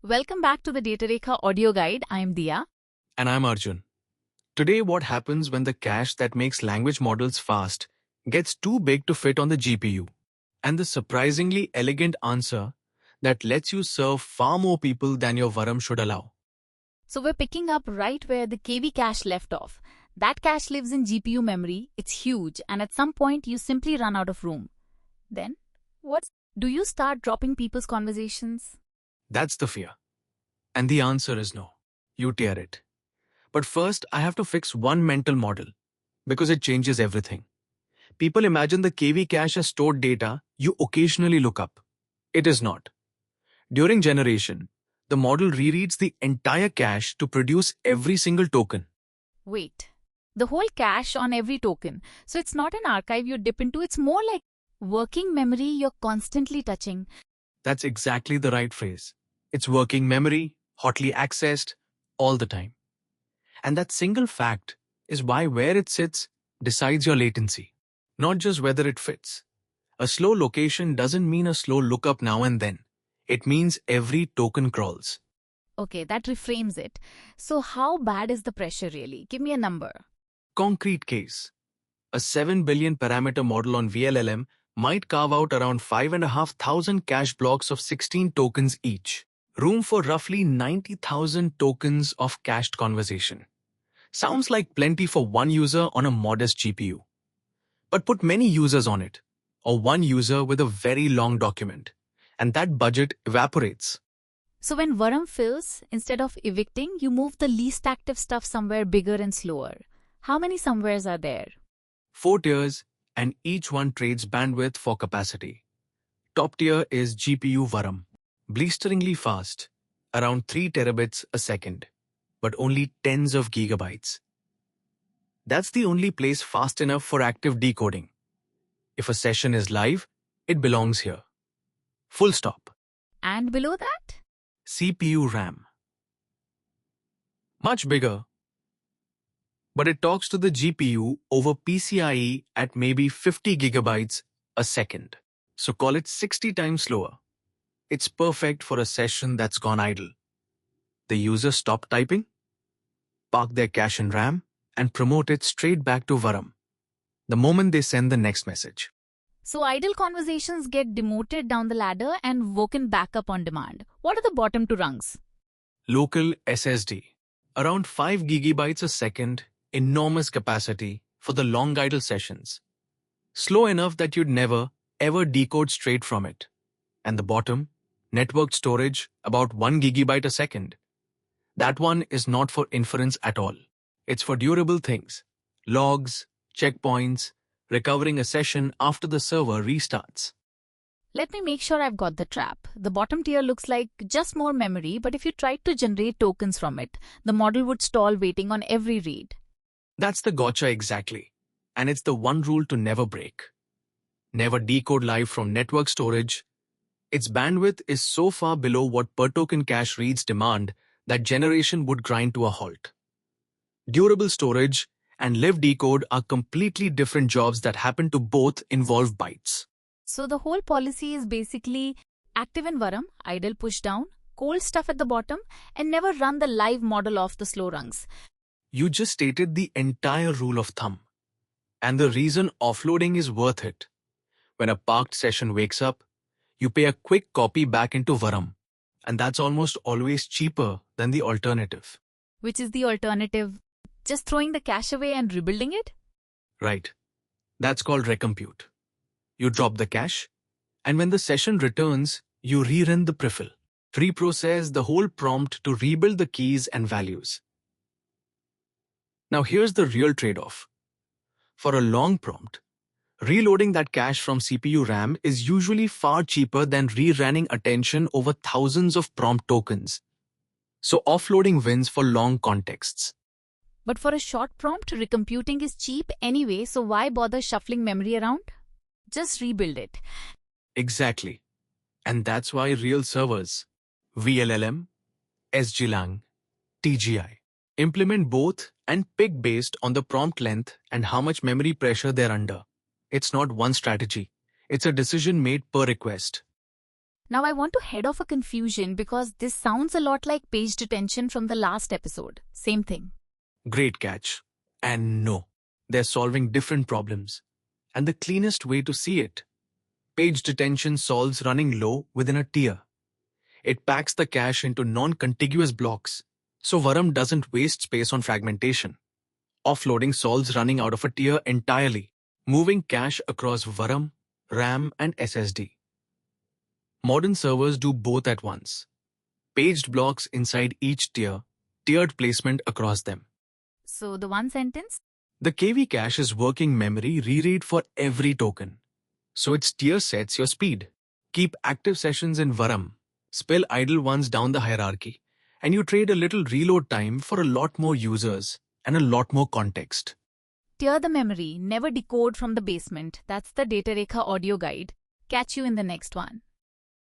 Welcome back to the Datarekha audio guide. I am Diya. And I'm Arjun. Today, what happens when the cache that makes language models fast gets too big to fit on the GPU? And the surprisingly elegant answer that lets you serve far more people than your Varam should allow. So we're picking up right where the KV cache left off. That cache lives in GPU memory. It's huge, and at some point you simply run out of room. Then, what? Do you start dropping people's conversations? That's the fear. And the answer is no. You tear it. But first, I have to fix one mental model, because it changes everything. People imagine the KV cache as stored data you occasionally look up. It is not. During generation, the model rereads the entire cache to produce every single token. Wait, the whole cache on every token. So it's not an archive you dip into, it's more like working memory you're constantly touching. That's exactly the right phrase. It's working memory, hotly accessed, all the time. And that single fact is why where it sits decides your latency, not just whether it fits. A slow location doesn't mean a slow lookup now and then. It means every token crawls. Okay, that reframes it. So how bad is the pressure really? Give me a number. Concrete case. A 7 billion parameter model on vLLM might carve out around 5,500 cache blocks of 16 tokens each. Room for roughly 90,000 tokens of cached conversation. Sounds like plenty for one user on a modest GPU. But put many users on it, or one user with a very long document, and that budget evaporates. So when Varam fills, instead of evicting, you move the least active stuff somewhere bigger and slower. How many somewheres are there? 4 tiers, and each one trades bandwidth for capacity. Top tier is GPU Varam. Blisteringly fast, around 3 terabits a second, but only tens of gigabytes. That's the only place fast enough for active decoding. If a session is live, it belongs here. Full stop. And below that? CPU RAM. Much bigger, but it talks to the GPU over PCIe at maybe 50 gigabytes a second. So call it 60 times slower. It's perfect for a session that's gone idle. The user stop typing, park their cache in RAM, and promote it straight back to Varam the moment they send the next message. So idle conversations get demoted down the ladder and woken back up on demand. What are the bottom two rungs? Local SSD. Around 5 gigabytes a second, enormous capacity for the long idle sessions. Slow enough that you'd never, ever decode straight from it. And the bottom, networked storage, about 1 gigabyte a second. That one is not for inference at all. It's for durable things. Logs, checkpoints, recovering a session after the server restarts. Let me make sure I've got the trap. The bottom tier looks like just more memory, but if you tried to generate tokens from it, the model would stall waiting on every read. That's the gotcha exactly. And it's the one rule to never break. Never decode live from network storage. Its bandwidth is so far below what per token cache reads demand that generation would grind to a halt. Durable storage and live decode are completely different jobs that happen to both involve bytes. So the whole policy is basically active in Varam, idle push down, cold stuff at the bottom, and never run the live model off the slow rungs. You just stated the entire rule of thumb. And the reason offloading is worth it. When a parked session wakes up, you pay a quick copy back into Varam, and that's almost always cheaper than the alternative. Which is the alternative? Just throwing the cache away and rebuilding it? Right. That's called recompute. You drop the cache, and when the session returns, you rerun the prefill. Reprocess the whole prompt to rebuild the keys and values. Now here's the real trade-off. For a long prompt, reloading that cache from CPU RAM is usually far cheaper than rerunning attention over thousands of prompt tokens. So offloading wins for long contexts. But for a short prompt, recomputing is cheap anyway, so why bother shuffling memory around? Just rebuild it. Exactly. And that's why real servers, vLLM, SGLang, TGI, implement both and pick based on the prompt length and how much memory pressure they're under. It's not one strategy. It's a decision made per request. Now I want to head off a confusion because this sounds a lot like page detention from the last episode. Same thing. Great catch. And no, they're solving different problems. And the cleanest way to see it, page detention solves running low within a tier. It packs the cache into non-contiguous blocks, so VRM doesn't waste space on fragmentation. Offloading solves running out of a tier entirely, moving cache across VRM, RAM, and SSD. Modern servers do both at once. Paged blocks inside each tier, tiered placement across them. So the one sentence? The KV cache is working memory reread for every token. So its tier sets your speed. Keep active sessions in VRM. Spill idle ones down the hierarchy. And you trade a little reload time for a lot more users and a lot more context. Tier the memory, never decode from the basement. That's the Datarekha audio guide. Catch you in the next one.